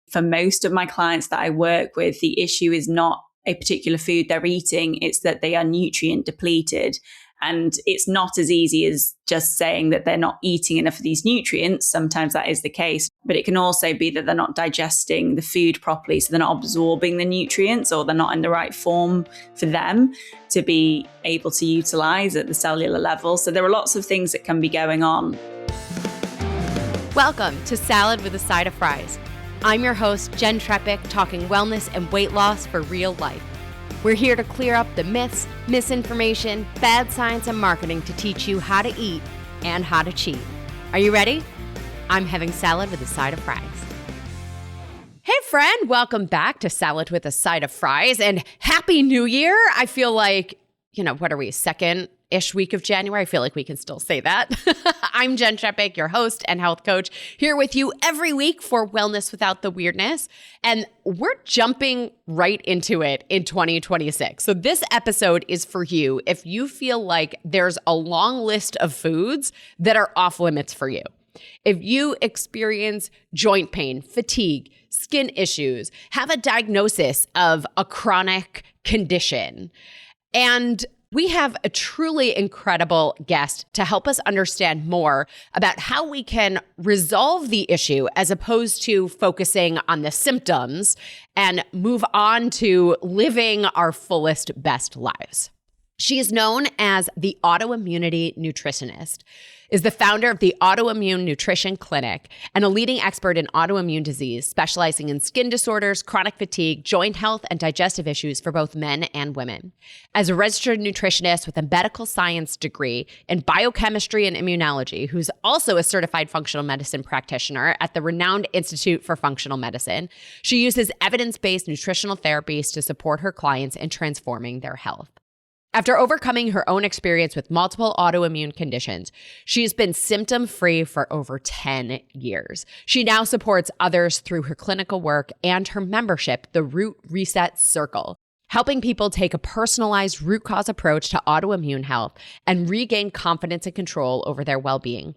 For most of my clients that I work with, the issue is not a particular food they're eating, it's that they are nutrient depleted. And it's not as easy as just saying that they're not eating enough of these nutrients. Sometimes that is the case, but it can also be that they're not digesting the food properly. So they're not absorbing the nutrients, or they're not in the right form for them to be able to utilize at the cellular level. So there are lots of things that can be going on. Welcome to Salad with a Side of Fries. I'm your host, Jenn Trepeck, talking wellness and weight loss for real life. We're here to clear up the myths, misinformation, bad science, and marketing to teach you how to eat and how to cheat. Are you ready? I'm having salad with a side of fries. Hey friend, welcome back to Salad with a Side of Fries, and Happy New Year. I feel like, what are we, second-ish week of January? I feel like we can still say that. I'm Jenn Trepeck, your host and health coach, here with you every week for Wellness Without the Weirdness. And we're jumping right into it in 2026. So this episode is for you if you feel like there's a long list of foods that are off limits for you. If you experience joint pain, fatigue, skin issues, have a diagnosis of a chronic condition, and we have a truly incredible guest to help us understand more about how we can resolve the issue as opposed to focusing on the symptoms and move on to living our fullest, best lives. She is known as the Autoimmunity Nutritionist, is the founder of the Autoimmune Nutrition Clinic, and a leading expert in autoimmune disease, specializing in skin disorders, chronic fatigue, joint health, and digestive issues for both men and women. As a registered nutritionist with a medical science degree in biochemistry and immunology, who's also a certified functional medicine practitioner at the renowned Institute for Functional Medicine, she uses evidence-based nutritional therapies to support her clients in transforming their health. After overcoming her own experience with multiple autoimmune conditions, she has been symptom-free for over 10 years. She now supports others through her clinical work and her membership, the Root Reset Circle, helping people take a personalized root cause approach to autoimmune health and regain confidence and control over their well-being.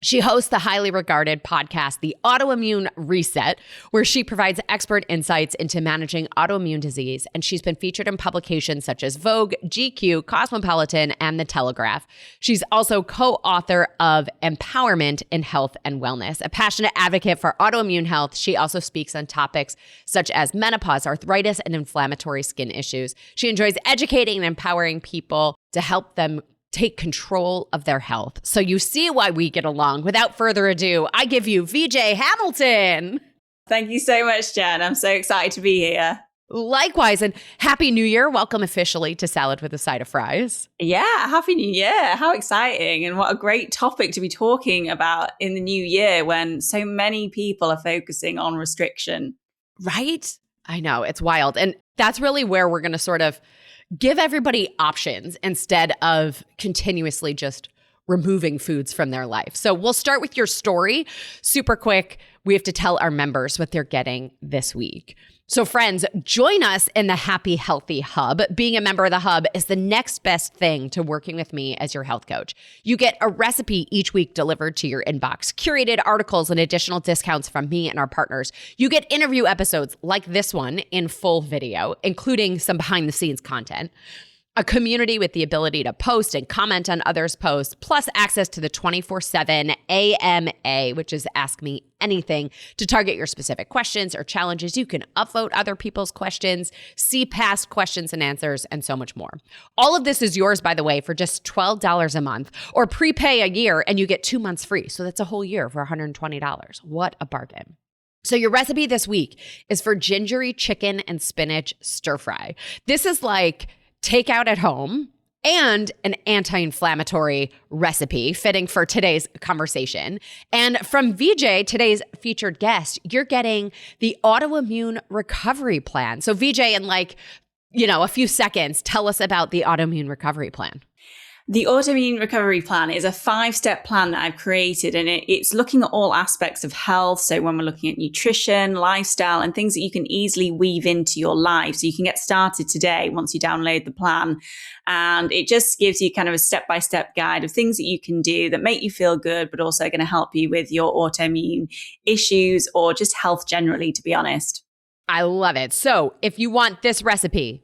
She hosts the highly regarded podcast, The Autoimmune Reset, where she provides expert insights into managing autoimmune disease, and she's been featured in publications such as Vogue, GQ, Cosmopolitan, and The Telegraph. She's also co-author of Empowerment in Health and Wellness. A passionate advocate for autoimmune health, she also speaks on topics such as menopause, arthritis, and inflammatory skin issues. She enjoys educating and empowering people to help them take control of their health. So you see why we get along. Without further ado, I give you VJ Hamilton. Thank you so much, Jen. I'm so excited to be here. Likewise, and Happy New Year. Welcome officially to Salad with a Side of Fries. Yeah, Happy New Year. How exciting. And what a great topic to be talking about in the new year when so many people are focusing on restriction. Right? I know, it's wild. And that's really where we're going to sort of give everybody options instead of continuously just removing foods from their life. So we'll start with your story. Super quick, we have to tell our members what they're getting this week. So friends, join us in the Happy Healthy Hub. Being a member of the Hub is the next best thing to working with me as your health coach. You get a recipe each week delivered to your inbox, curated articles and additional discounts from me and our partners. You get interview episodes like this one in full video, including some behind the scenes content. A community with the ability to post and comment on others' posts, plus access to the 24/7 AMA, which is Ask Me Anything, to target your specific questions or challenges. You can upvote other people's questions, see past questions and answers, and so much more. All of this is yours, by the way, for just $12 a month, or prepay a year and you get 2 months free. So that's a whole year for $120. What a bargain. So your recipe this week is for gingery chicken and spinach stir fry. This is like takeout at home and an anti-inflammatory recipe fitting for today's conversation. And from VJ, today's featured guest, you're getting the autoimmune recovery plan. So VJ, in a few seconds, tell us about the autoimmune recovery plan. The Autoimmune Recovery Plan is a 5-step plan that I've created, and it's looking at all aspects of health. So when we're looking at nutrition, lifestyle, and things that you can easily weave into your life. So you can get started today once you download the plan. And it just gives you kind of a step-by-step guide of things that you can do that make you feel good, but also going to help you with your autoimmune issues or just health generally, to be honest. I love it. So if you want this recipe,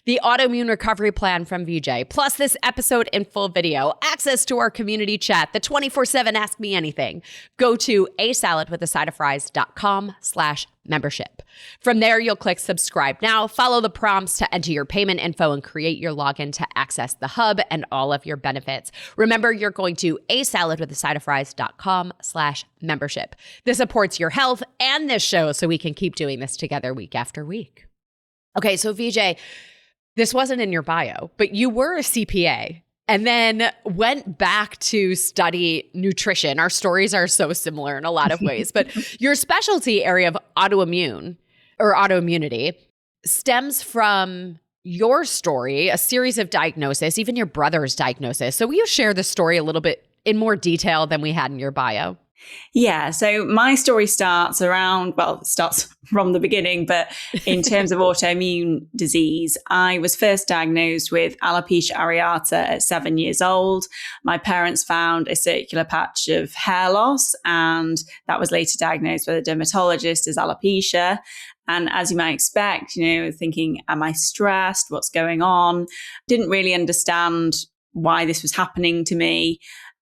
the Autoimmune Recovery Plan from VJ, plus this episode in full video, access to our community chat, the 24/7 Ask Me Anything, go to asaladwithasidofries.com/membership. From there, you'll click subscribe now, follow the prompts to enter your payment info, and create your login to access the hub and all of your benefits. Remember, you're going to asaladwithasidofries.com/membership. This supports your health and this show so we can keep doing this together week after week. Okay, so VJ, this wasn't in your bio, but you were a CPA and then went back to study nutrition. Our stories are so similar in a lot of ways, but your specialty area of autoimmune or autoimmunity stems from your story, a series of diagnoses, even your brother's diagnosis. So will you share the story a little bit in more detail than we had in your bio? Yeah, so my story starts from the beginning, but in terms of autoimmune disease, I was first diagnosed with alopecia areata at 7 years old. My parents found a circular patch of hair loss, and that was later diagnosed by the dermatologist as alopecia. And as you might expect, thinking, am I stressed? What's going on? Didn't really understand why this was happening to me.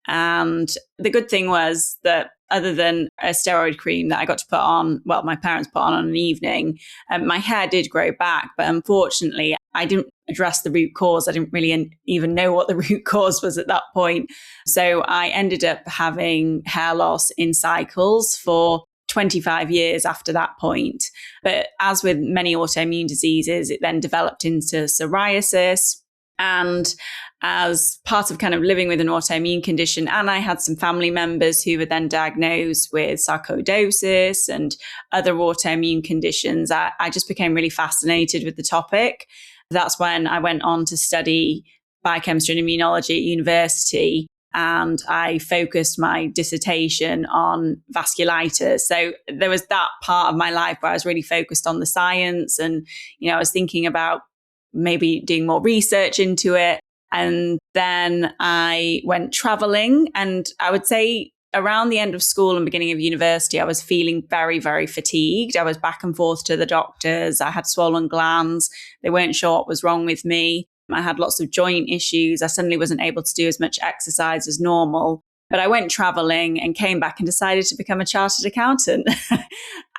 And the good thing was that other than a steroid cream that I got to put on, my parents put on an evening, my hair did grow back. But unfortunately, I didn't address the root cause. I didn't really even know what the root cause was at that point. So I ended up having hair loss in cycles for 25 years after that point. But as with many autoimmune diseases, it then developed into psoriasis. And as part of kind of living with an autoimmune condition, and I had some family members who were then diagnosed with sarcoidosis and other autoimmune conditions, I just became really fascinated with the topic. That's when I went on to study biochemistry and immunology at university, and I focused my dissertation on vasculitis. So there was that part of my life where I was really focused on the science, and I was thinking about maybe doing more research into it. And then I went traveling, and I would say around the end of school and beginning of university, I was feeling very, very fatigued. I was back and forth to the doctors. I had swollen glands. They weren't sure what was wrong with me. I had lots of joint issues. I suddenly wasn't able to do as much exercise as normal. But I went traveling and came back and decided to become a chartered accountant.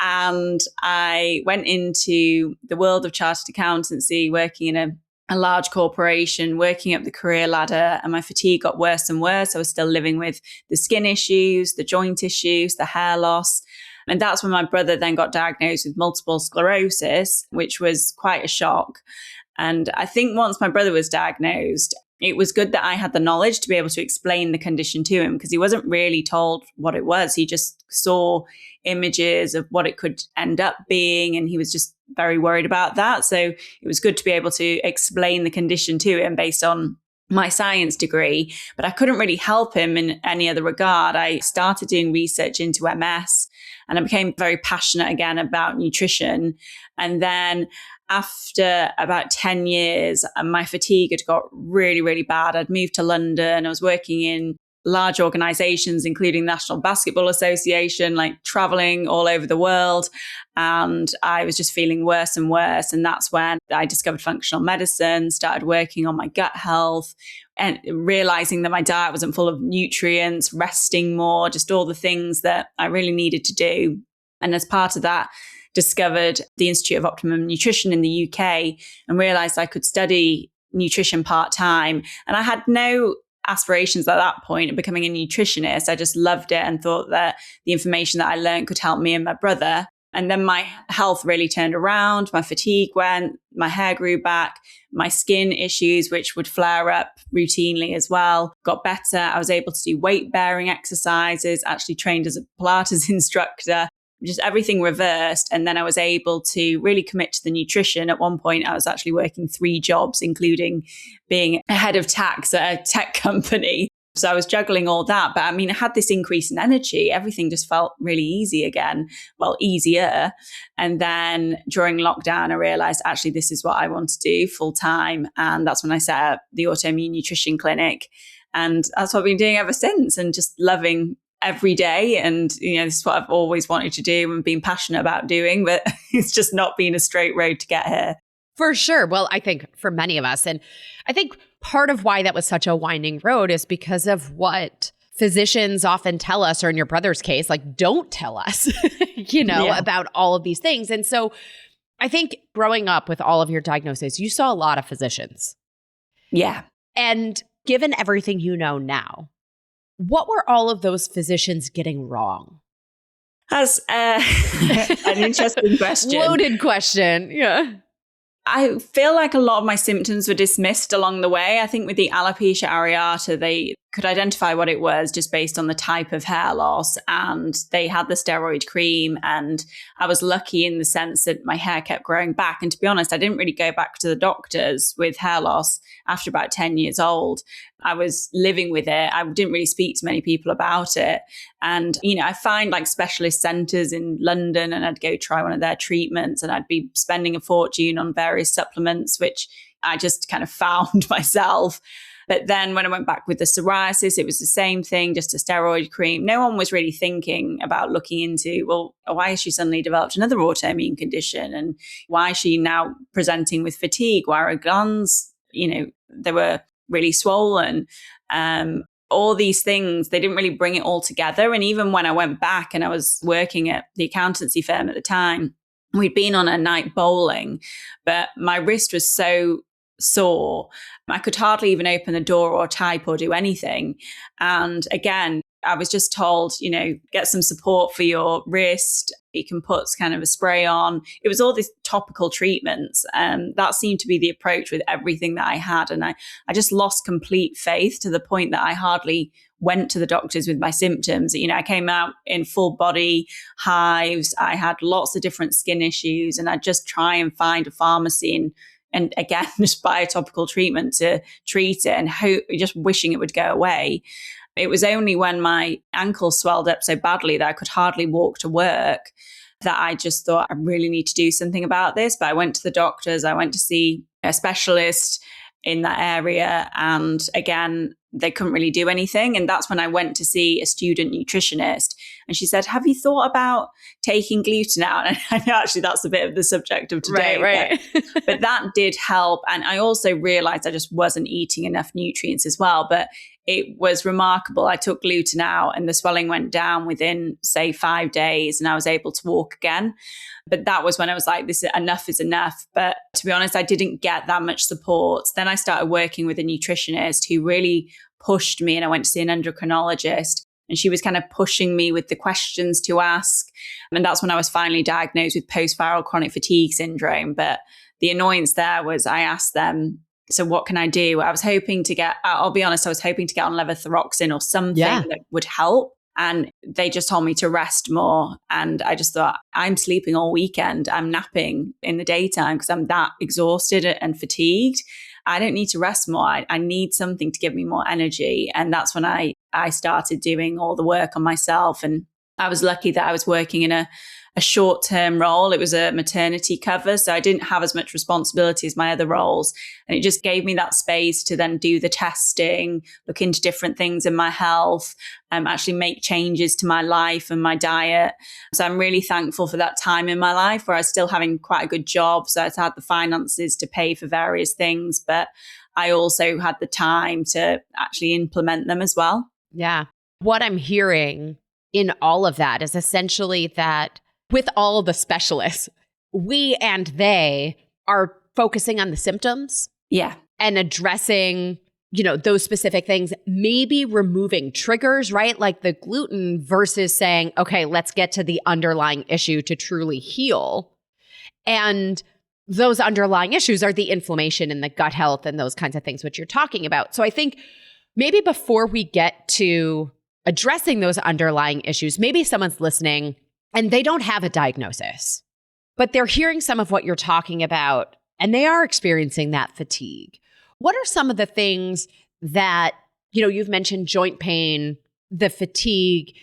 And I went into the world of chartered accountancy, working in a large corporation, working up the career ladder, and my fatigue got worse and worse. I was still living with the skin issues, the joint issues, the hair loss. And that's when my brother then got diagnosed with multiple sclerosis, which was quite a shock. And I think once my brother was diagnosed, it was good that I had the knowledge to be able to explain the condition to him, because he wasn't really told what it was. He just saw images of what it could end up being, and he was just very worried about that. So it was good to be able to explain the condition to him based on my science degree, but I couldn't really help him in any other regard. I started doing research into MS, and I became very passionate again about nutrition. And then after about 10 years, my fatigue had got really, really bad. I'd moved to London. I was working in large organizations, including National Basketball Association, like traveling all over the world. And I was just feeling worse and worse. And that's when I discovered functional medicine, started working on my gut health, and realizing that my diet wasn't full of nutrients, resting more, just all the things that I really needed to do. And as part of that, discovered the Institute of Optimum Nutrition in the UK and realized I could study nutrition part-time. And I had no aspirations at that point of becoming a nutritionist. I just loved it and thought that the information that I learned could help me and my brother. And then my health really turned around. My fatigue went, my hair grew back, my skin issues, which would flare up routinely as well, got better. I was able to do weight-bearing exercises, actually trained as a Pilates instructor, just everything reversed. And then I was able to really commit to the nutrition. At one point, I was actually working 3 jobs, including being a head of tax at a tech company. So I was juggling all that. But I mean, I had this increase in energy. Everything just felt really easy again. Well, easier. And then during lockdown, I realized actually this is what I want to do full time. And that's when I set up the Autoimmune Nutrition Clinic. And that's what I've been doing ever since, and just loving every day. And, this is what I've always wanted to do and been passionate about doing, but it's just not been a straight road to get here. For sure. Well, I think for many of us, and I think part of why that was such a winding road is because of what physicians often tell us, or in your brother's case, like, don't tell us, about all of these things. And so I think growing up with all of your diagnoses, you saw a lot of physicians. Yeah. And given everything you know now, what were all of those physicians getting wrong? That's an interesting question. Loaded question. Yeah. I feel like a lot of my symptoms were dismissed along the way. I think with the alopecia areata, they could identify what it was just based on the type of hair loss. And they had the steroid cream. And I was lucky in the sense that my hair kept growing back. And to be honest, I didn't really go back to the doctors with hair loss after about 10 years old. I was living with it. I didn't really speak to many people about it. And, I find like specialist centers in London, and I'd go try one of their treatments, and I'd be spending a fortune on various supplements, which I just kind of found myself. But then when I went back with the psoriasis, it was the same thing, just a steroid cream. No one was really thinking about looking into, well, why has she suddenly developed another autoimmune condition? And why is she now presenting with fatigue? Why are her glands, they were really swollen? All these things, they didn't really bring it all together. And even when I went back and I was working at the accountancy firm at the time, we'd been on a night bowling, but my wrist was so sore. I could hardly even open the door or type or do anything. And again, I was just told, get some support for your wrist. You can put kind of a spray on. It was all these topical treatments. And that seemed to be the approach with everything that I had. And I just lost complete faith to the point that I hardly went to the doctors with my symptoms. I came out in full body hives. I had lots of different skin issues, and I'd just try and find a pharmacy and again, just buy a topical treatment to treat it and just wishing it would go away. It was only when my ankle swelled up so badly that I could hardly walk to work that I just thought, I really need to do something about this. But I went to the doctors, I went to see a specialist in that area. And again, they couldn't really do anything. And that's when I went to see a student nutritionist. And she said, have you thought about taking gluten out? And I know actually that's a bit of the subject of today. Right. But that did help. And I also realized I just wasn't eating enough nutrients as well. But it was remarkable. I took gluten out and the swelling went down within, say, 5 days, and I was able to walk again. But that was when I was like, enough is enough. But to be honest, I didn't get that much support. Then I started working with a nutritionist who really pushed me, and I went to see an endocrinologist, and she was kind of pushing me with the questions to ask. And that's when I was finally diagnosed with post-viral chronic fatigue syndrome. But the annoyance there was I asked them, so what can I do? I'll be honest, I was hoping to get on levothyroxine or something that would help. And they just told me to rest more. And I just thought, I'm sleeping all weekend. I'm napping in the daytime because I'm that exhausted and fatigued. I don't need to rest more. I need something to give me more energy. And that's when I started doing all the work on myself. And I was lucky that I was working in a short-term role. It was a maternity cover, so I didn't have as much responsibility as my other roles. And it just gave me that space to then do the testing, look into different things in my health, actually make changes to my life and my diet. So I'm really thankful for that time in my life where I was still having quite a good job. So I had the finances to pay for various things, but I also had the time to actually implement them as well. Yeah. What I'm hearing in all of that is essentially that with all the specialists, we and they are focusing on the symptoms. Yeah. And addressing, those specific things, maybe removing triggers, right? Like the gluten versus saying, okay, let's get to the underlying issue to truly heal. And those underlying issues are the inflammation and the gut health and those kinds of things, which you're talking about. So I think maybe before we get to addressing those underlying issues, maybe someone's listening and they don't have a diagnosis, but they're hearing some of what you're talking about, and they are experiencing that fatigue. What are some of the things that, you've mentioned joint pain, the fatigue.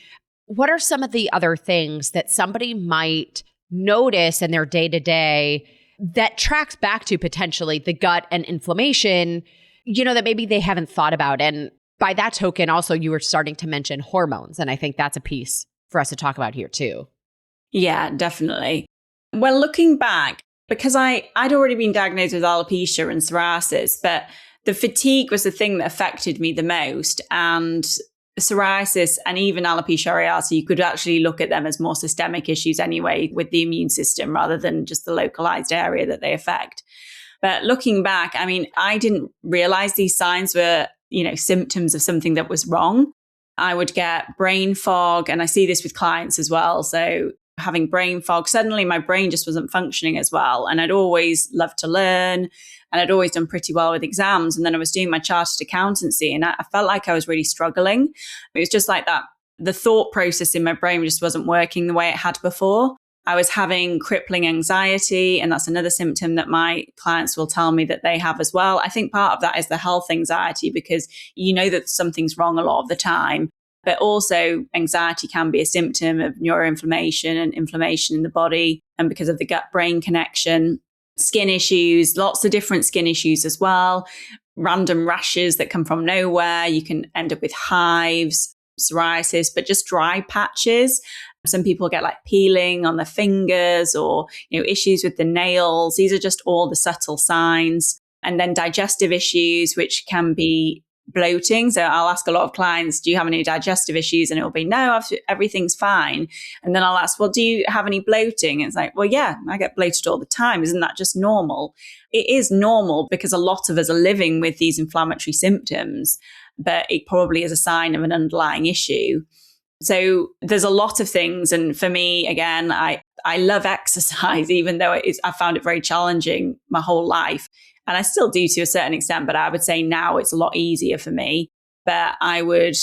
What are some of the other things that somebody might notice in their day-to-day that tracks back to potentially the gut and inflammation, that maybe they haven't thought about? And by that token, also, you were starting to mention hormones. And I think that's a piece for us to talk about here too. Yeah, definitely. Well, looking back, because I'd already been diagnosed with alopecia and psoriasis, but the fatigue was the thing that affected me the most. And psoriasis and even alopecia areata, you could actually look at them as more systemic issues anyway with the immune system rather than just the localized area that they affect. But looking back, I didn't realize these signs were, symptoms of something that was wrong. I would get brain fog, and I see this with clients as well. So having brain fog, suddenly my brain just wasn't functioning as well. And I'd always loved to learn, and I'd always done pretty well with exams. And then I was doing my chartered accountancy, and I felt like I was really struggling. It was just like that. The thought process in my brain just wasn't working the way it had before. I was having crippling anxiety, and that's another symptom that my clients will tell me that they have as well. I think part of that is the health anxiety, because that something's wrong a lot of the time. But also anxiety can be a symptom of neuroinflammation and inflammation in the body, and because of the gut-brain connection. Skin issues, lots of different skin issues as well. Random rashes that come from nowhere. You can end up with hives, psoriasis, but just dry patches. Some people get like peeling on their fingers, or issues with the nails. These are just all the subtle signs. And then digestive issues, which can be bloating. So I'll ask a lot of clients, do you have any digestive issues? And it'll be, no, everything's fine. And then I'll ask, well, do you have any bloating? And it's like, well, yeah, I get bloated all the time. Isn't that just normal? It is normal, because a lot of us are living with these inflammatory symptoms, but it probably is a sign of an underlying issue. So there's a lot of things. And for me, again, I love exercise, even though I found it very challenging my whole life. And I still do to a certain extent, but I would say now it's a lot easier for me. But I would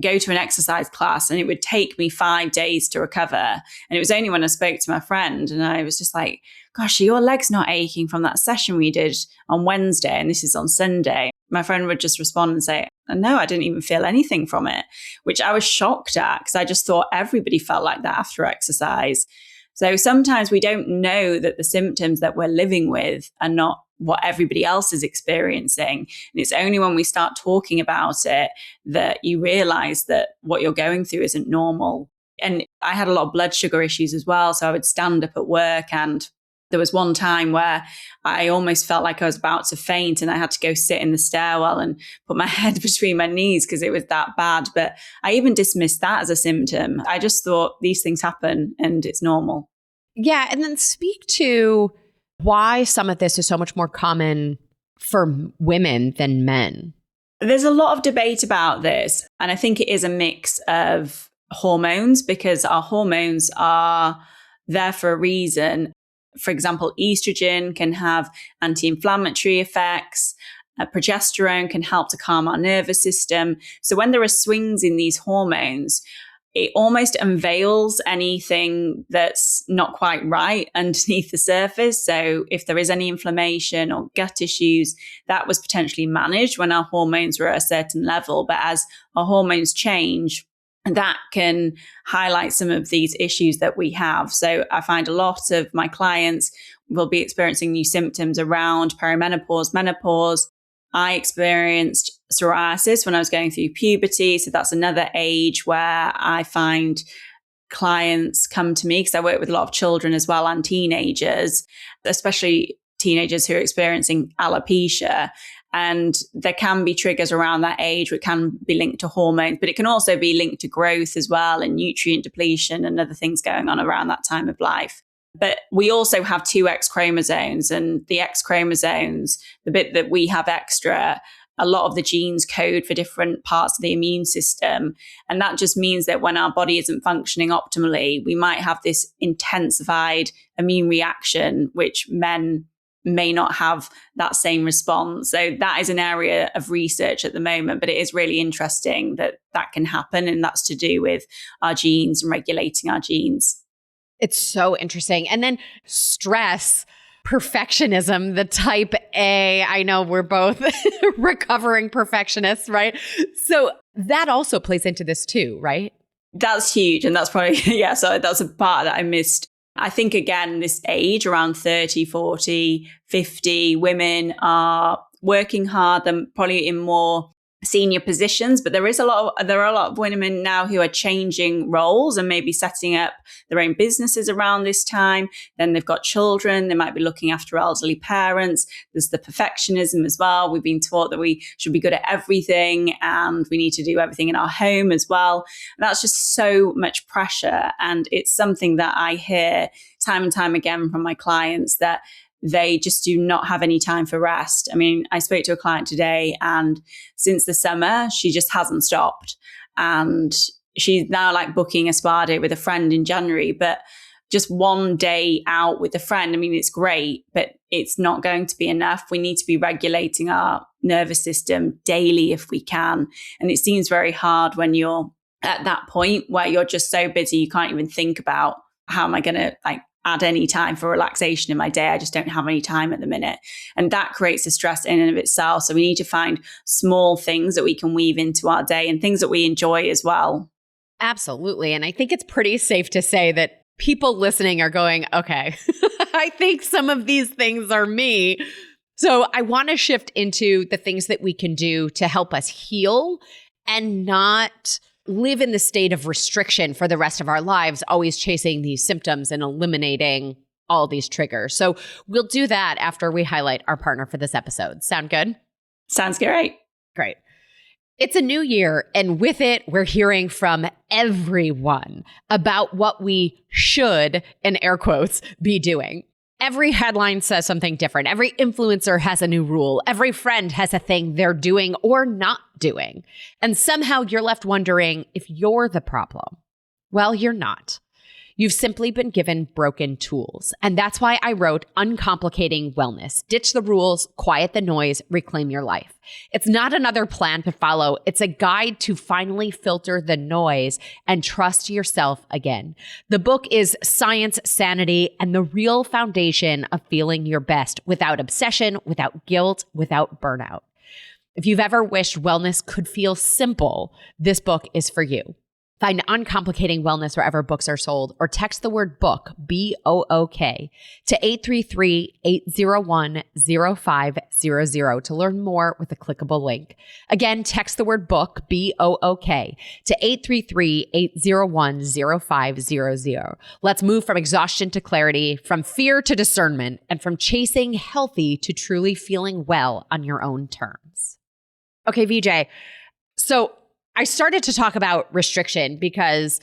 go to an exercise class, and it would take me 5 days to recover. And it was only when I spoke to my friend, and I was just like, gosh, are your legs not aching from that session we did on Wednesday? And this is on Sunday. My friend would just respond and say, no, I didn't even feel anything from it, which I was shocked at, because I just thought everybody felt like that after exercise. So sometimes we don't know that the symptoms that we're living with are not what everybody else is experiencing. And it's only when we start talking about it that you realize that what you're going through isn't normal. And I had a lot of blood sugar issues as well. So I would stand up at work, and there was one time where I almost felt like I was about to faint, and I had to go sit in the stairwell and put my head between my knees because it was that bad. But I even dismissed that as a symptom. I just thought these things happen and it's normal. Yeah. And then speak to why some of this is so much more common for women than men. There's a lot of debate about this. And I think it is a mix of hormones, because our hormones are there for a reason. For example, estrogen can have anti-inflammatory effects. Progesterone can help to calm our nervous system. So when there are swings in these hormones, it almost unveils anything that's not quite right underneath the surface. So if there is any inflammation or gut issues, that was potentially managed when our hormones were at a certain level. But as our hormones change, that can highlight some of these issues that we have. So I find a lot of my clients will be experiencing new symptoms around perimenopause, menopause. I experienced psoriasis when I was going through puberty. So that's another age where I find clients come to me, because I work with a lot of children as well and teenagers, especially teenagers who are experiencing alopecia. And there can be triggers around that age, which can be linked to hormones, but it can also be linked to growth as well, and nutrient depletion and other things going on around that time of life. But we also have 2 X chromosomes, and the X chromosomes, the bit that we have extra, a lot of the genes code for different parts of the immune system. And that just means that when our body isn't functioning optimally, we might have this intensified immune reaction, which men may not have that same response. So that is an area of research at the moment, but it is really interesting that that can happen. And that's to do with our genes and regulating our genes. It's so interesting. And then stress, perfectionism, the type A. I know we're both recovering perfectionists, right? So that also plays into this too, right? That's huge. And that's probably, so that's a part that I missed. I think, again, this age around 30, 40, 50, women are working hard. They're probably in more senior positions, but there are a lot of women now who are changing roles and maybe setting up their own businesses around this time. Then they've got children. They might be looking after elderly parents. There's the perfectionism as well. We've been taught that we should be good at everything and we need to do everything in our home as well. And that's just so much pressure. And it's something that I hear time and time again from my clients, that they just do not have any time for rest. I mean, I spoke to a client today, and since the summer, she just hasn't stopped. And she's now like booking a spa day with a friend in January, but just one day out with a friend, I mean, it's great, but it's not going to be enough. We need to be regulating our nervous system daily if we can. And it seems very hard when you're at that point where you're just so busy, you can't even think about, how am I going to add any time for relaxation in my day? I just don't have any time at the minute. And that creates a stress in and of itself. So we need to find small things that we can weave into our day and things that we enjoy as well. Absolutely. And I think it's pretty safe to say that people listening are going, okay, I think some of these things are me. So I want to shift into the things that we can do to help us heal and not live in the state of restriction for the rest of our lives, always chasing these symptoms and eliminating all these triggers. So we'll do that after we highlight our partner for this episode. Sound good? Sounds great. Great. It's a new year, and with it, we're hearing from everyone about what we should, in air quotes, be doing. Every headline says something different. Every influencer has a new rule. Every friend has a thing they're doing or not doing. And somehow you're left wondering if you're the problem. Well, you're not. You've simply been given broken tools. And that's why I wrote Uncomplicating Wellness. Ditch the rules, quiet the noise, reclaim your life. It's not another plan to follow. It's a guide to finally filter the noise and trust yourself again. The book is science, sanity, and the real foundation of feeling your best without obsession, without guilt, without burnout. If you've ever wished wellness could feel simple, this book is for you. Find Uncomplicating Wellness wherever books are sold, or text the word book, B-O-O-K, to 833-801-0500 to learn more with a clickable link. Again, text the word book, B-O-O-K, to 833-801-0500. Let's move from exhaustion to clarity, from fear to discernment, and from chasing healthy to truly feeling well on your own terms. Okay, VJ. So I started to talk about restriction because,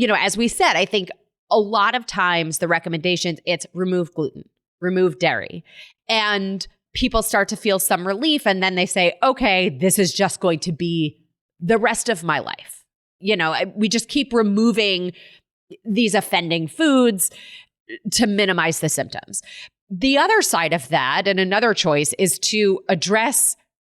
as we said, I think a lot of times the recommendations, it's remove gluten, remove dairy. And people start to feel some relief. And then they say, okay, this is just going to be the rest of my life. We just keep removing these offending foods to minimize the symptoms. The other side of that, and another choice, is to address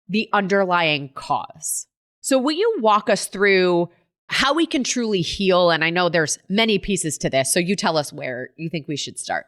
the underlying cause. So will you walk us through how we can truly heal? And I know there's many pieces to this, so you tell us where you think we should start.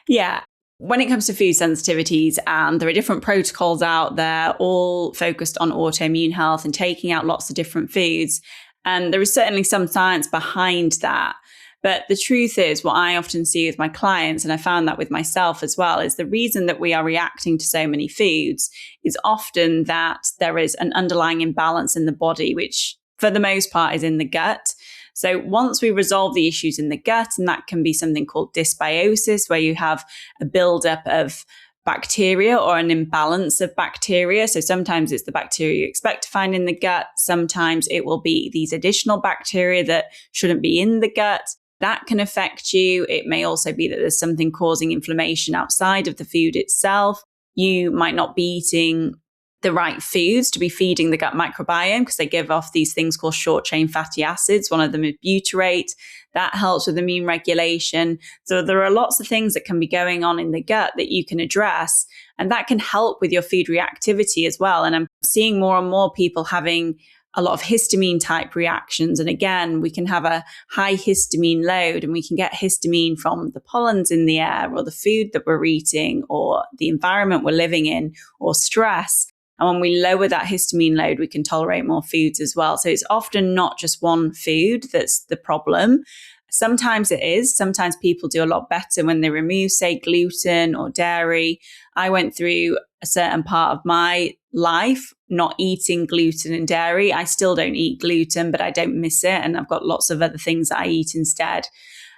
Yeah. When it comes to food sensitivities, and there are different protocols out there, all focused on autoimmune health and taking out lots of different foods. And there is certainly some science behind that. But the truth is, what I often see with my clients, and I found that with myself as well, is the reason that we are reacting to so many foods is often that there is an underlying imbalance in the body, which for the most part is in the gut. So once we resolve the issues in the gut, and that can be something called dysbiosis, where you have a buildup of bacteria or an imbalance of bacteria. So sometimes it's the bacteria you expect to find in the gut. Sometimes it will be these additional bacteria that shouldn't be in the gut. That can affect you. It may also be that there's something causing inflammation outside of the food itself. You might not be eating the right foods to be feeding the gut microbiome because they give off these things called short chain fatty acids. One of them is butyrate. That helps with immune regulation. So there are lots of things that can be going on in the gut that you can address, and that can help with your food reactivity as well. And I'm seeing more and more people having a lot of histamine type reactions. And again, we can have a high histamine load, and we can get histamine from the pollens in the air, or the food that we're eating, or the environment we're living in, or stress. And when we lower that histamine load, we can tolerate more foods as well. So it's often not just one food that's the problem. Sometimes it is. Sometimes people do a lot better when they remove, say, gluten or dairy. I went through a certain part of my life not eating gluten and dairy. I still don't eat gluten, but I don't miss it. And I've got lots of other things that I eat instead.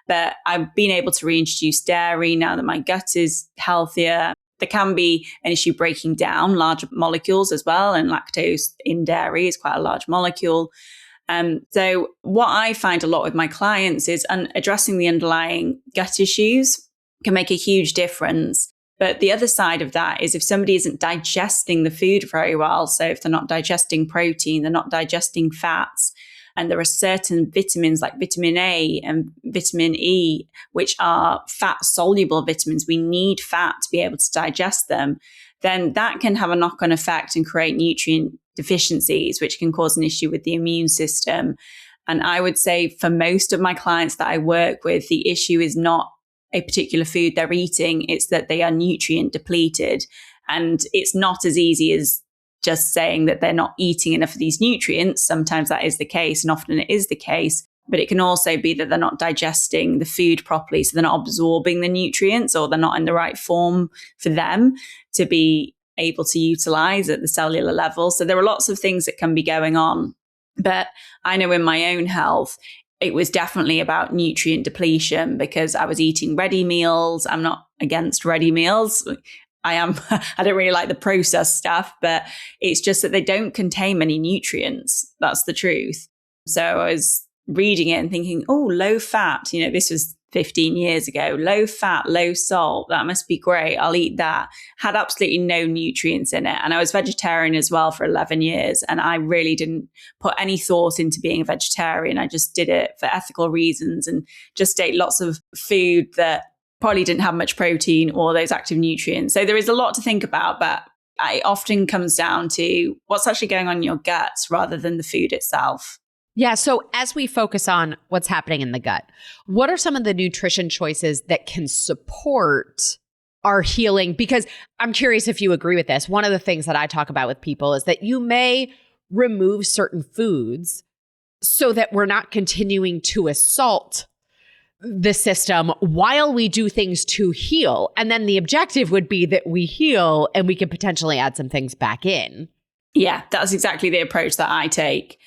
But I've been able to reintroduce dairy now that my gut is healthier. There can be an issue breaking down large molecules as well. And lactose in dairy is quite a large molecule. So what I find a lot with my clients is addressing the underlying gut issues can make a huge difference. But the other side of that is if somebody isn't digesting the food very well, so if they're not digesting protein, they're not digesting fats, and there are certain vitamins like vitamin A and vitamin E, which are fat-soluble vitamins, we need fat to be able to digest them, then that can have a knock-on effect and create nutrient deficiencies, which can cause an issue with the immune system. And I would say for most of my clients that I work with, the issue is not a particular food they're eating, it's that they are nutrient depleted. And it's not as easy as just saying that they're not eating enough of these nutrients. Sometimes that is the case, and often it is the case. But it can also be that they're not digesting the food properly. So they're not absorbing the nutrients, or they're not in the right form for them to be able to utilize at the cellular level. So there are lots of things that can be going on. But I know in my own health, it was definitely about nutrient depletion because I was eating ready meals. I'm not against ready meals. I don't really like the processed stuff, but it's just that they don't contain many nutrients. That's the truth. So I was reading it and thinking, oh, low fat, this was 15 years ago, low fat, low salt, that must be great. I'll eat that. Had absolutely no nutrients in it. And I was vegetarian as well for 11 years. And I really didn't put any thought into being a vegetarian. I just did it for ethical reasons and just ate lots of food that probably didn't have much protein or those active nutrients. So there is a lot to think about, but it often comes down to what's actually going on in your guts rather than the food itself. Yeah. So as we focus on what's happening in the gut, what are some of the nutrition choices that can support our healing? Because I'm curious if you agree with this. One of the things that I talk about with people is that you may remove certain foods so that we're not continuing to assault the system while we do things to heal. And then the objective would be that we heal and we can potentially add some things back in. Yeah, that's exactly the approach that I take.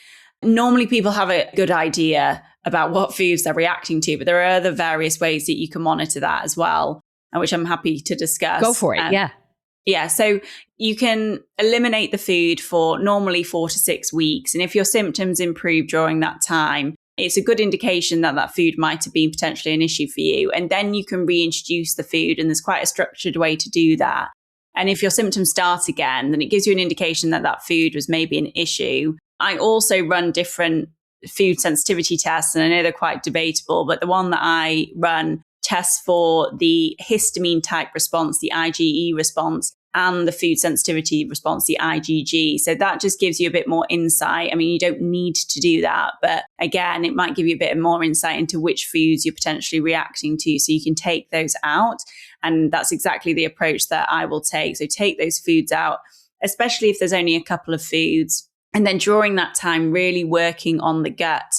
Normally people have a good idea about what foods they're reacting to, but there are other various ways that you can monitor that as well, which I'm happy to discuss. Go for it. Yeah. Yeah. So you can eliminate the food for normally 4 to 6 weeks. And if your symptoms improve during that time, it's a good indication that that food might have been potentially an issue for you. And then you can reintroduce the food. And there's quite a structured way to do that. And if your symptoms start again, then it gives you an indication that that food was maybe an issue. I also run different food sensitivity tests, and I know they're quite debatable, but the one that I run tests for the histamine type response, the IgE response, and the food sensitivity response, the IgG. So that just gives you a bit more insight. I mean, you don't need to do that, but again, it might give you a bit more insight into which foods you're potentially reacting to, so you can take those out. And that's exactly the approach that I will take. So take those foods out, especially if there's only a couple of foods. And then during that time, really working on the gut.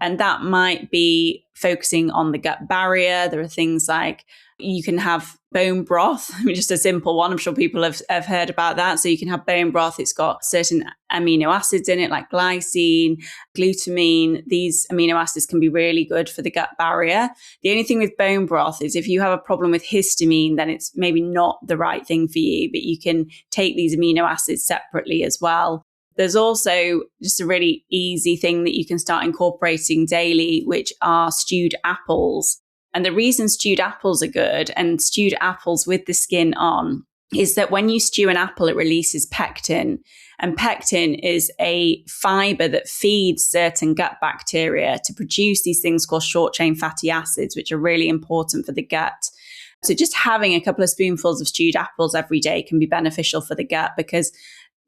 And that might be focusing on the gut barrier. There are things like you can have bone broth, just a simple one. I'm sure people have heard about that. So you can have bone broth. It's got certain amino acids in it, like glycine, glutamine. These amino acids can be really good for the gut barrier. The only thing with bone broth is if you have a problem with histamine, then it's maybe not the right thing for you, but you can take these amino acids separately as well. There's also just a really easy thing that you can start incorporating daily, which are stewed apples. And the reason stewed apples are good, and stewed apples with the skin on, is that when you stew an apple, it releases pectin. And pectin is a fiber that feeds certain gut bacteria to produce these things called short-chain fatty acids, which are really important for the gut. So just having a couple of spoonfuls of stewed apples every day can be beneficial for the gut, because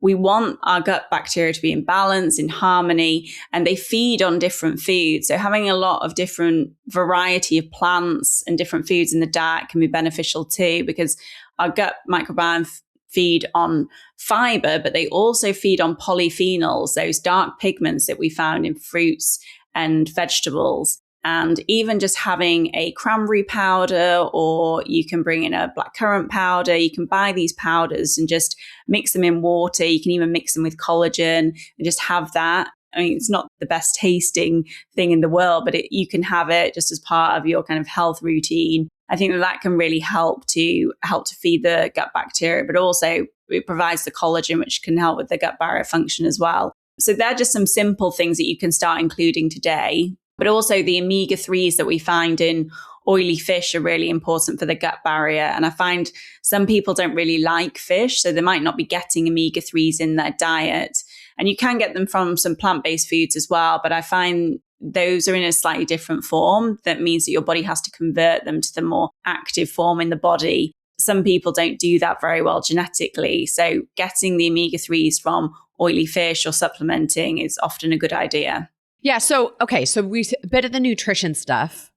we want our gut bacteria to be in balance, in harmony, and they feed on different foods. So having a lot of different variety of plants and different foods in the diet can be beneficial too, because our gut microbiome feed on fiber, but they also feed on polyphenols, those dark pigments that we found in fruits and vegetables. And even just having a cranberry powder, or you can bring in a blackcurrant powder, you can buy these powders and just mix them in water. You can even mix them with collagen and just have that. I mean, it's not the best tasting thing in the world, but you can have it just as part of your kind of health routine. I think that can really help to feed the gut bacteria, but also it provides the collagen, which can help with the gut barrier function as well. So they're just some simple things that you can start including today. But also the omega-3s that we find in oily fish are really important for the gut barrier. And I find some people don't really like fish, so they might not be getting omega-3s in their diet. And you can get them from some plant-based foods as well, but I find those are in a slightly different form. That means that your body has to convert them to the more active form in the body. Some people don't do that very well genetically. So getting the omega-3s from oily fish or supplementing is often a good idea. Yeah. So, okay. So a bit of the nutrition stuff.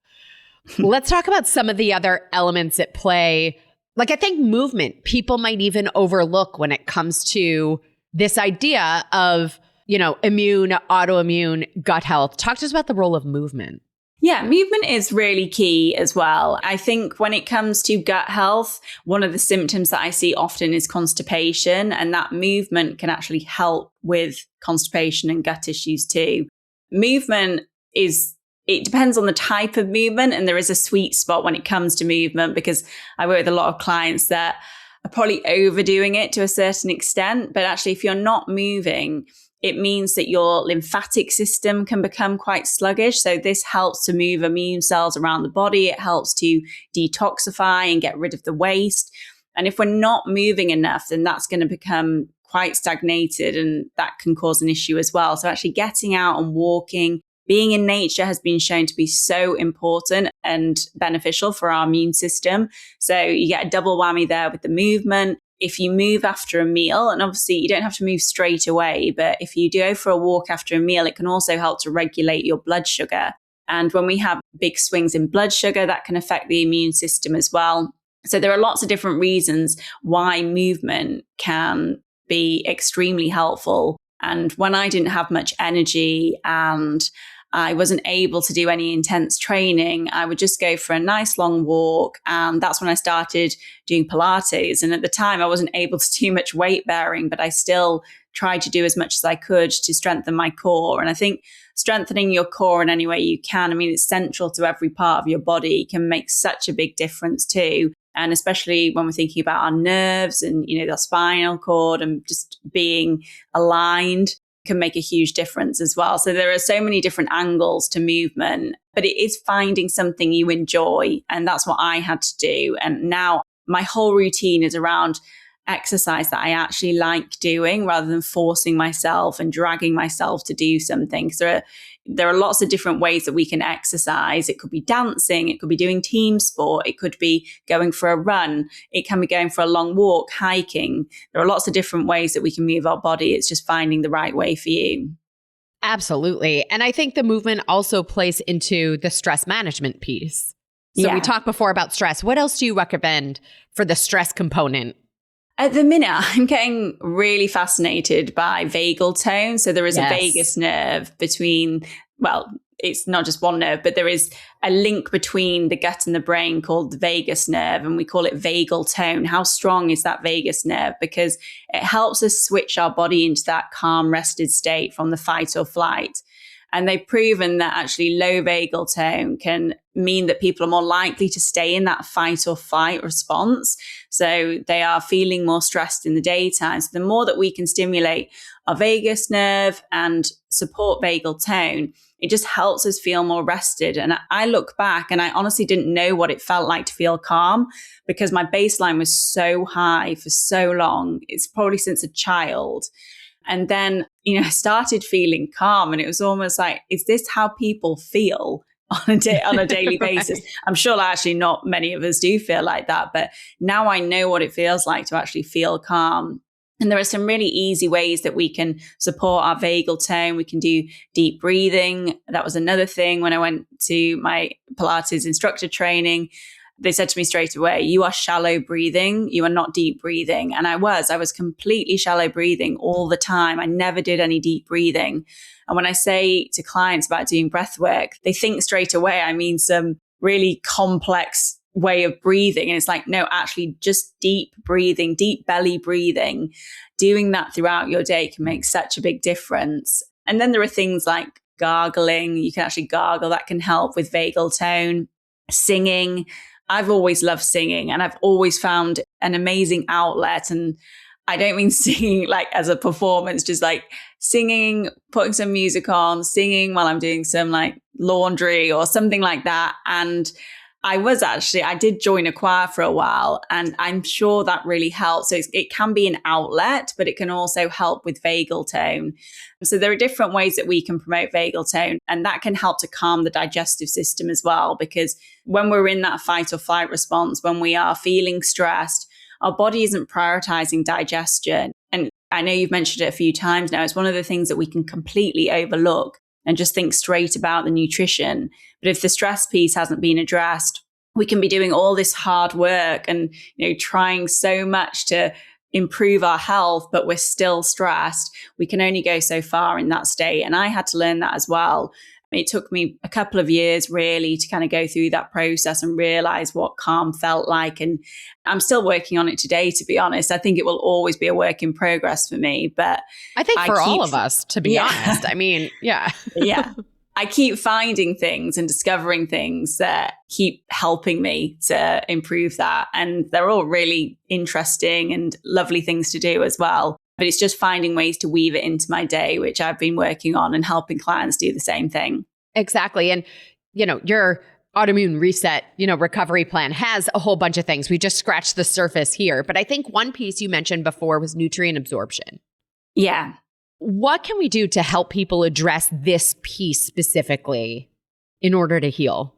Let's talk about some of the other elements at play. Like, I think movement, people might even overlook when it comes to this idea of, immune, autoimmune, gut health. Talk to us about the role of movement. Yeah, movement is really key as well. I think when it comes to gut health, one of the symptoms that I see often is constipation, and that movement can actually help with constipation and gut issues too. Movement it depends on the type of movement, and there is a sweet spot when it comes to movement, because I work with a lot of clients that are probably overdoing it to a certain extent. But actually, if you're not moving, it means that your lymphatic system can become quite sluggish. So this helps to move immune cells around the body. It helps to detoxify and get rid of the waste. And if we're not moving enough, then that's going to become quite stagnated, and that can cause an issue as well. So actually getting out and walking, being in nature has been shown to be so important and beneficial for our immune system. So you get a double whammy there with the movement. If you move after a meal, and obviously you don't have to move straight away, but if you go for a walk after a meal, it can also help to regulate your blood sugar. And when we have big swings in blood sugar, that can affect the immune system as well. So there are lots of different reasons why movement can be extremely helpful. And when I didn't have much energy and I wasn't able to do any intense training, I would just go for a nice long walk. And that's when I started doing Pilates. And at the time, I wasn't able to do much weight bearing, but I still tried to do as much as I could to strengthen my core. And I think strengthening your core in any way you can, I mean, it's central to every part of your body, can make such a big difference too. And especially when we're thinking about our nerves and, the spinal cord and just being aligned can make a huge difference as well. So there are so many different angles to movement, but it is finding something you enjoy. And that's what I had to do. And now my whole routine is around exercise that I actually like doing, rather than forcing myself and dragging myself to do something. So there are lots of different ways that we can exercise. It could be dancing, it could be doing team sport, it could be going for a run, it can be going for a long walk, hiking. There are lots of different ways that we can move our body. It's just finding the right way for you. Absolutely. And I think the movement also plays into the stress management piece. So we talked before about stress. What else do you recommend for the stress component? At the minute, I'm getting really fascinated by vagal tone. So there is a vagus nerve between, it's not just one nerve, but there is a link between the gut and the brain called the vagus nerve, and we call it vagal tone. How strong is that vagus nerve? Because it helps us switch our body into that calm, rested state from the fight or flight. And they've proven that actually low vagal tone can mean that people are more likely to stay in that fight or flight response. So they are feeling more stressed in the daytime. So the more that we can stimulate our vagus nerve and support vagal tone, it just helps us feel more rested. And I look back and I honestly didn't know what it felt like to feel calm, because my baseline was so high for so long. It's probably since a child. And then, I started feeling calm, and it was almost like, is this how people feel on a daily basis? I'm sure actually not many of us do feel like that, but now I know what it feels like to actually feel calm. And there are some really easy ways that we can support our vagal tone. We can do deep breathing. That was another thing when I went to my Pilates instructor training. They said to me straight away, you are shallow breathing. You are not deep breathing. And I was completely shallow breathing all the time. I never did any deep breathing. And when I say to clients about doing breath work, they think straight away, I mean, some really complex way of breathing. And it's like, no, actually just deep breathing, deep belly breathing, doing that throughout your day can make such a big difference. And then there are things like gargling. You can actually gargle. That can help with vagal tone. Singing. I've always loved singing, and I've always found an amazing outlet. And I don't mean singing like as a performance, just like singing, putting some music on, singing while I'm doing some like laundry or something like that. And I did join a choir for a while, and I'm sure that really helps. So it can be an outlet, but it can also help with vagal tone. So there are different ways that we can promote vagal tone, and that can help to calm the digestive system as well. Because when we're in that fight or flight response, when we are feeling stressed, our body isn't prioritizing digestion. And I know you've mentioned it a few times now. It's one of the things that we can completely overlook and just think straight about the nutrition. But if the stress piece hasn't been addressed, we can be doing all this hard work and, trying so much to improve our health, but we're still stressed. We can only go so far in that state. And I had to learn that as well. It took me a couple of years really to kind of go through that process and realize what calm felt like. And I'm still working on it today, to be honest. I think it will always be a work in progress for me. But I think for all of us, to be honest, I mean, yeah. Yeah. I keep finding things and discovering things that keep helping me to improve that. And they're all really interesting and lovely things to do as well. But it's just finding ways to weave it into my day, which I've been working on, and helping clients do the same thing. Exactly. And, your autoimmune reset, recovery plan has a whole bunch of things. We just scratched the surface here. But I think one piece you mentioned before was nutrient absorption. Yeah. What can we do to help people address this piece specifically in order to heal?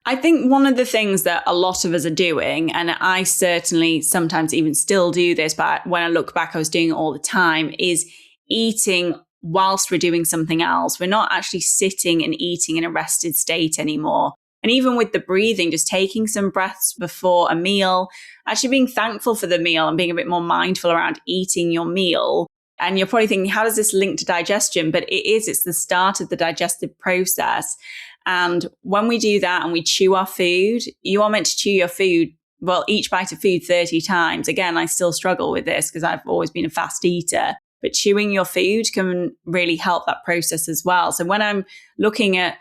I think one of the things that a lot of us are doing, and I certainly sometimes even still do this, but when I look back, I was doing it all the time, is eating whilst we're doing something else. We're not actually sitting and eating in a rested state anymore. And even with the breathing, just taking some breaths before a meal, actually being thankful for the meal and being a bit more mindful around eating your meal. And you're probably thinking, how does this link to digestion? But it's the start of the digestive process. And when we do that and we chew our food, you are meant to chew your food, well, each bite of food 30 times. Again, I still struggle with this because I've always been a fast eater. But chewing your food can really help that process as well. So when I'm looking at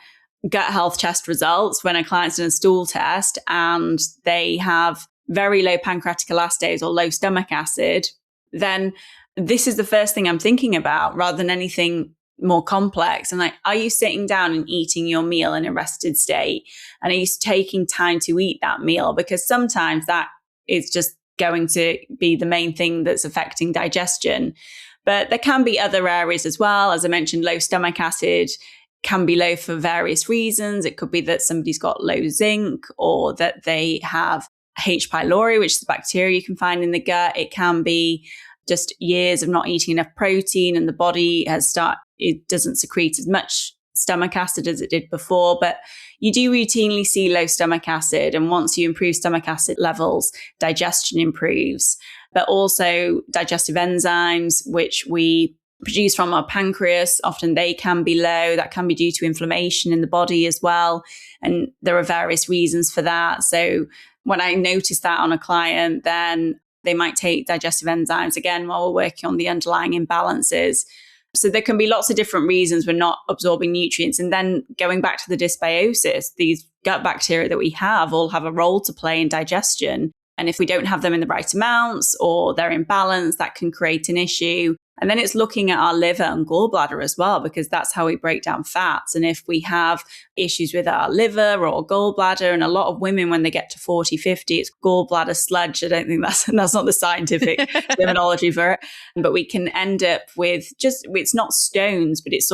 gut health test results, when a client's done a stool test and they have very low pancreatic elastase or low stomach acid, then this is the first thing I'm thinking about rather than anything more complex. And like, are you sitting down and eating your meal in a rested state? And are you taking time to eat that meal? Because sometimes that is just going to be the main thing that's affecting digestion. But there can be other areas as well. As I mentioned, low stomach acid can be low for various reasons. It could be that somebody's got low zinc, or that they have H. pylori, which is the bacteria you can find in the gut. It can be just years of not eating enough protein, and the body it doesn't secrete as much stomach acid as it did before. But you do routinely see low stomach acid. And once you improve stomach acid levels, digestion improves. But also digestive enzymes, which we produce from our pancreas, often they can be low. That can be due to inflammation in the body as well. And there are various reasons for that. So when I notice that on a client, then they might take digestive enzymes again while we're working on the underlying imbalances. So there can be lots of different reasons we're not absorbing nutrients. And then going back to the dysbiosis, these gut bacteria that we have all have a role to play in digestion. And if we don't have them in the right amounts, or they're imbalanced, that can create an issue. And then it's looking at our liver and gallbladder as well, because that's how we break down fats. And if we have issues with our liver or gallbladder, and a lot of women, when they get to 40, 50, it's gallbladder sludge. I don't think that's not the scientific terminology for it. But we can end up with it's not stones, but it's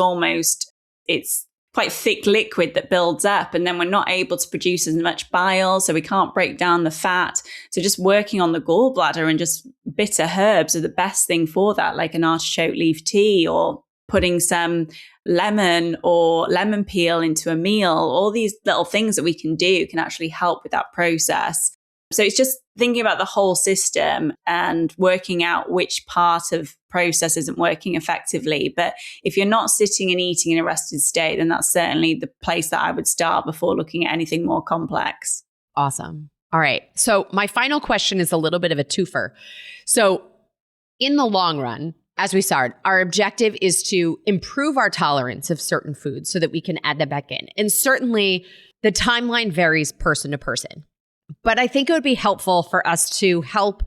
quite thick liquid that builds up, and then we're not able to produce as much bile, so we can't break down the fat. So just working on the gallbladder and just bitter herbs are the best thing for that, like an artichoke leaf tea or putting some lemon or lemon peel into a meal. All these little things that we can do can actually help with that process. So it's just thinking about the whole system and working out which part of process isn't working effectively. But if you're not sitting and eating in a rested state, then that's certainly the place that I would start before looking at anything more complex. Awesome. All right. So my final question is a little bit of a twofer. So in the long run, as we start, our objective is to improve our tolerance of certain foods so that we can add them back in. And certainly the timeline varies person to person. But I think it would be helpful for us to help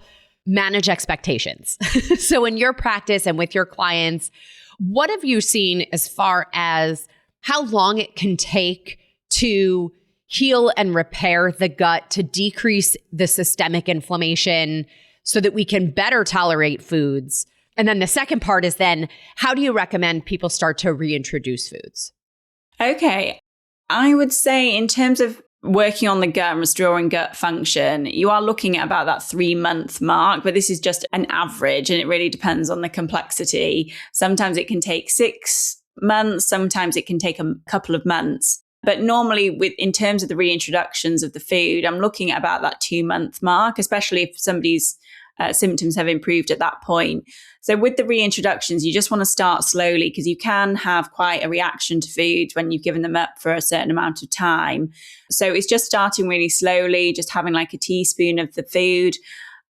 manage expectations. So in your practice and with your clients, what have you seen as far as how long it can take to heal and repair the gut, to decrease the systemic inflammation so that we can better tolerate foods? And then the second part is then, how do you recommend people start to reintroduce foods? Okay. I would say in terms of working on the gut and restoring gut function, you are looking at about that 3-month mark, but this is just an average and it really depends on the complexity. Sometimes it can take 6 months, sometimes it can take a couple of months. But normally in terms of the reintroductions of the food, I'm looking at about that 2-month mark, especially if somebody's symptoms have improved at that point. So with the reintroductions, you just want to start slowly because you can have quite a reaction to foods when you've given them up for a certain amount of time. So it's just starting really slowly, just having like a teaspoon of the food.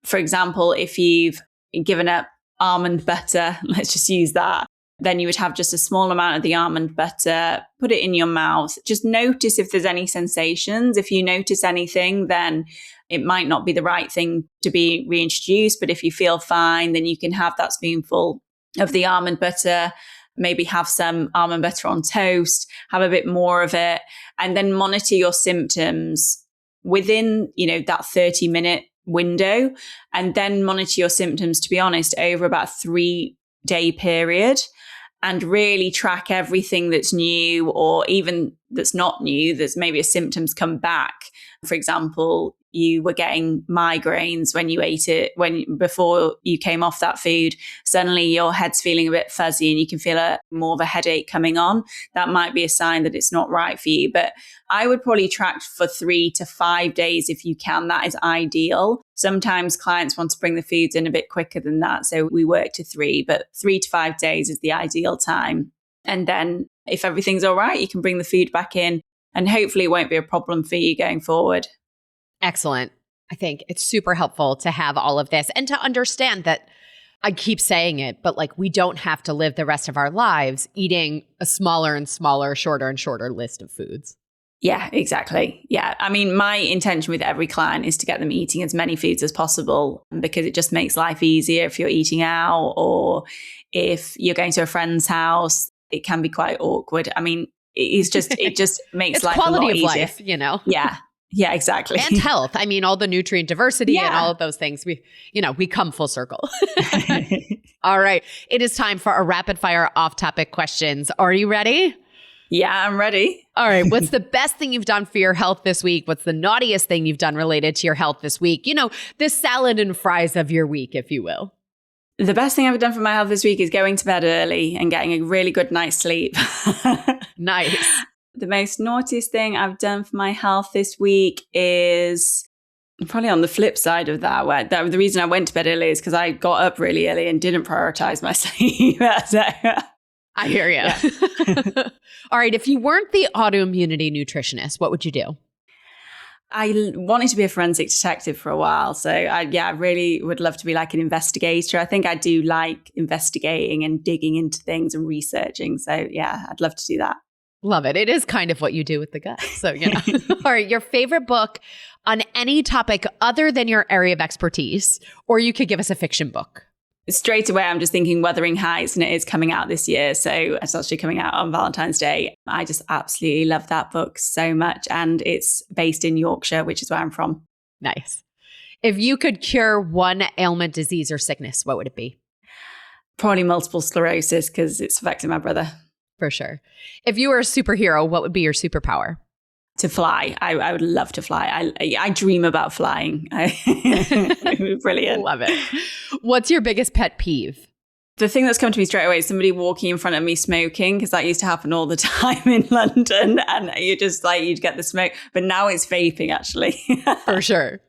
For example, if you've given up almond butter, let's just use that, then you would have just a small amount of the almond butter, put it in your mouth. Just notice if there's any sensations. If you notice anything, then it might not be the right thing to be reintroduced. But if you feel fine, then you can have that spoonful of the almond butter, maybe have some almond butter on toast, have a bit more of it, and then monitor your symptoms within, that 30-minute window, and then monitor your symptoms, to be honest, over about a 3-day period. And really track everything that's new or even that's not new. There's maybe a symptom's come back. For example, you were getting migraines when you ate it, before you came off that food, suddenly your head's feeling a bit fuzzy and you can feel more of a headache coming on. That might be a sign that it's not right for you. But I would probably track for 3 to 5 days if you can. That is ideal. Sometimes clients want to bring the foods in a bit quicker than that. So we work to 3, but 3 to 5 days is the ideal time. And then if everything's all right, you can bring the food back in and hopefully it won't be a problem for you going forward. Excellent. I think it's super helpful to have all of this and to understand that I keep saying it, but like we don't have to live the rest of our lives eating a smaller and smaller, shorter and shorter list of foods. Yeah, exactly. Yeah. I mean, my intention with every client is to get them eating as many foods as possible because it just makes life easier if you're eating out or if you're going to a friend's house. It can be quite awkward. I mean, it just makes it's life quality a lot of easier. life, Yeah. Yeah, exactly. And health. I mean, all the nutrient diversity and all of those things. We come full circle. All right. It is time for a rapid fire off-topic questions. Are you ready? Yeah, I'm ready. All right. What's the best thing you've done for your health this week? What's the naughtiest thing you've done related to your health this week? The salad and fries of your week, if you will. The best thing I've done for my health this week is going to bed early and getting a really good night's sleep. Nice. The most naughtiest thing I've done for my health this week is probably on the flip side of that, where the reason I went to bed early is because I got up really early and didn't prioritize my sleep. I hear you. Yeah. All right. If you weren't the autoimmunity nutritionist, what would you do? I wanted to be a forensic detective for a while. So I really would love to be like an investigator. I think I do like investigating and digging into things and researching. So yeah, I'd love to do that. Love it. It is kind of what you do with the gut. So, All right. Your favorite book on any topic other than your area of expertise, or you could give us a fiction book. Straight away, I'm just thinking Wuthering Heights, and it is coming out this year. So it's actually coming out on Valentine's Day. I just absolutely love that book so much. And it's based in Yorkshire, which is where I'm from. Nice. If you could cure one ailment, disease, or sickness, what would it be? Probably multiple sclerosis because it's affecting my brother. For sure. If you were a superhero, what would be your superpower? To fly. I would love to fly. I dream about flying. It would be brilliant. Love it. What's your biggest pet peeve? The thing that's come to me straight away is somebody walking in front of me smoking, because that used to happen all the time in London, and you just like, you'd get the smoke. But now it's vaping, actually. For sure.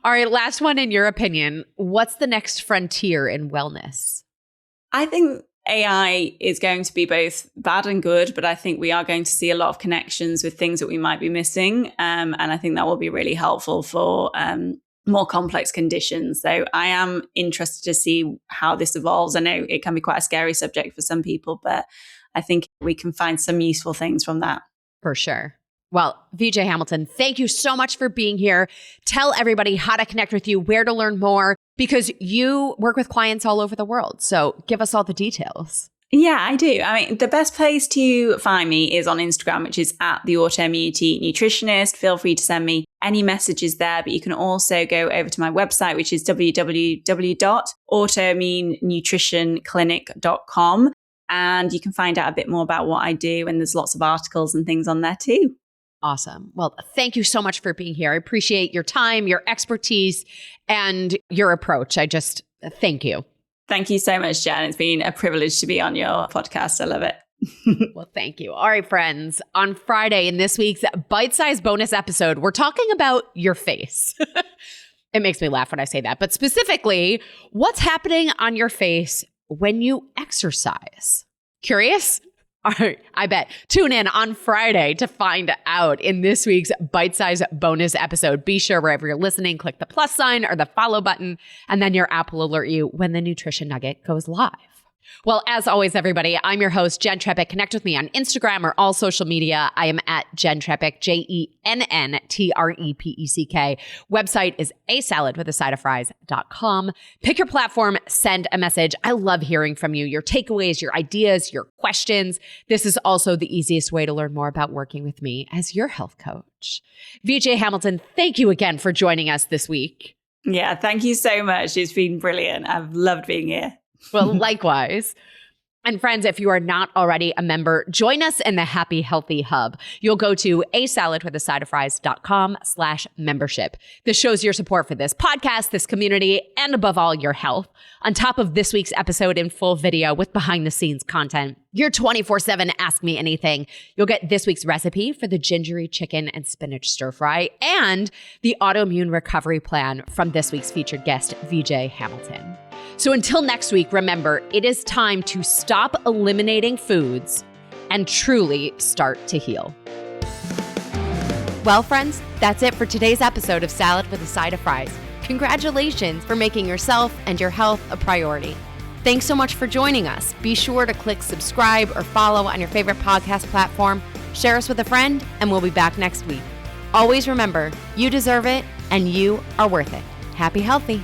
All right, last one. In your opinion, what's the next frontier in wellness? I think AI is going to be both bad and good, but I think we are going to see a lot of connections with things that we might be missing. And I think that will be really helpful for more complex conditions. So I am interested to see how this evolves. I know it can be quite a scary subject for some people, but I think we can find some useful things from that. For sure. Well, VJ Hamilton, thank you so much for being here. Tell everybody how to connect with you, where to learn more, because you work with clients all over the world. So give us all the details. Yeah, I do. I mean, the best place to find me is on Instagram, which is at the Autoimmunity Nutritionist. Feel free to send me any messages there, but you can also go over to my website, which is www.autoimmunenutritionclinic.com. And you can find out a bit more about what I do. And there's lots of articles and things on there too. Awesome. Well, thank you so much for being here. I appreciate your time, your expertise, and your approach. I just thank you. Thank you so much, Jen. It's been a privilege to be on your podcast. I love it. Well, thank you. All right, friends. On Friday in this week's bite-sized bonus episode, we're talking about your face. It makes me laugh when I say that, but specifically, what's happening on your face when you exercise? Curious? All right, I bet. Tune in on Friday to find out in this week's bite-sized bonus episode. Be sure wherever you're listening, click the plus sign or the follow button, and then your app will alert you when the nutrition nugget goes live. Well, as always, everybody, I'm your host, Jenn Trepeck. Connect with me on Instagram or all social media. I am at Jenn Trepeck, JENNTREPECK. Website is asaladwithasideofries.com. Pick your platform, send a message. I love hearing from you, your takeaways, your ideas, your questions. This is also the easiest way to learn more about working with me as your health coach. VJ Hamilton, thank you again for joining us this week. Yeah, thank you so much. It's been brilliant. I've loved being here. Well, likewise. And friends, if you are not already a member, join us in the Happy Healthy Hub. You'll go to asaladwithasideofries.com/membership. This shows your support for this podcast, this community, and above all, your health. On top of this week's episode in full video with behind the scenes content, your 24/7 Ask Me Anything. You'll get this week's recipe for the gingery chicken and spinach stir fry and the autoimmune recovery plan from this week's featured guest, VJ Hamilton. So until next week, remember, it is time to stop eliminating foods and truly start to heal. Well, friends, that's it for today's episode of Salad with a Side of Fries. Congratulations for making yourself and your health a priority. Thanks so much for joining us. Be sure to click subscribe or follow on your favorite podcast platform. Share us with a friend, and we'll be back next week. Always remember, you deserve it and you are worth it. Happy healthy.